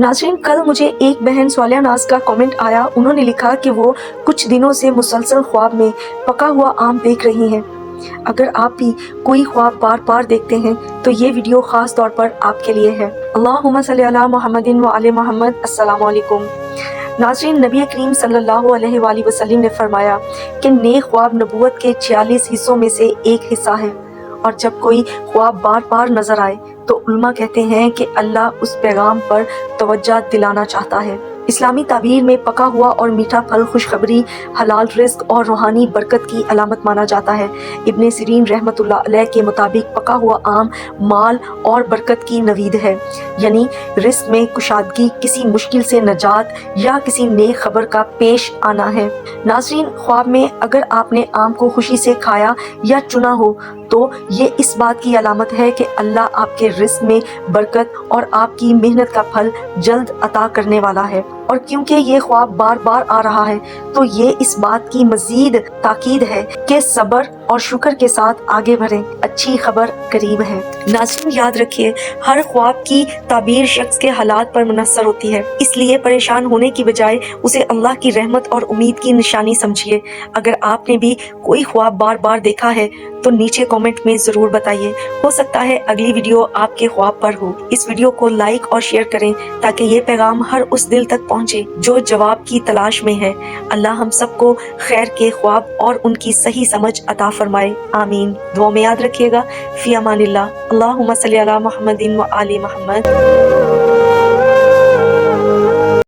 नाज़रीन, कल मुझे एक बहन स्वालिया नाज का कमेंट आया। उन्होंने लिखा कि वो कुछ दिनों से मुसलसल ख्वाब में पका हुआ आम देख रही हैं। अगर आप भी कोई ख्वाब बार बार देखते हैं तो ये वीडियो ख़ास तौर पर आपके लिए है। अल्लाहुम्मा सल्ली अला मुहम्मदिन व आले मुहम्मद। अस्सलामु अलैकुम। नाज़रीन, नबी करीम सल्लल्लाहु अलैहि वसल्लम ने फरमाया कि नेक ख्वाब नबूवत के 46 हिस्सों में से एक हिस्सा है, और जब कोई ख्वाब बार बार नजर आए तो उल्मा कहते हैं कि अल्लाह उस पैगाम पर तवज्जो दिलाना चाहता है। इस्लामी ताबीर में पका हुआ और मीठा फल खुशखबरी, हलाल रिस्क और रूहानी बरकत की अलामत माना जाता है। इब्ने सिरीन रहमतुल्लाह अलैह के मुताबिक पका हुआ आम माल और बरकत की नवीद है, यानी रिस्क में कुशादगी, किसी मुश्किल से नजात या किसी नेक खबर का पेश आना है। नाज़रीन, ख्वाब में अगर आपने आम को खुशी से खाया या चुना हो तो ये इस बात की अलामत है कि अल्लाह आपके रिस्क में बरकत और आपकी मेहनत का फल जल्द अता करने वाला है। और क्योंकि ये ख्वाब बार बार आ रहा है तो ये इस बात की मजीद ताकीद है कि सब्र और शुक्र के साथ आगे बढ़ें, अच्छी खबर करीब है। नाज़रीन, याद रखिए, हर ख्वाब की ताबीर शख्स के हालात पर मुनस्सर होती है, इसलिए परेशान होने की बजाय उसे अल्लाह की रहमत और उम्मीद की निशानी समझिए। अगर आपने भी कोई ख्वाब बार बार देखा है तो नीचे कमेंट में ज़रूर बताइए। हो सकता है अगली वीडियो आपके ख्वाब पर हो। इस वीडियो को लाइक और शेयर करें ताकि ये पैगाम हर उस दिल तक पहुँचे जो जवाब की तलाश में है। अल्लाह हम सबको खैर के ख्वाब और उनकी सही समझ अता फरमाए। आमीन। दुआ में याद रखिएगा। फ़ी अमानिल्लाह। अल्लाहुम्मा सल्ली अला मुहम्मदिन व आले मुहम्मद।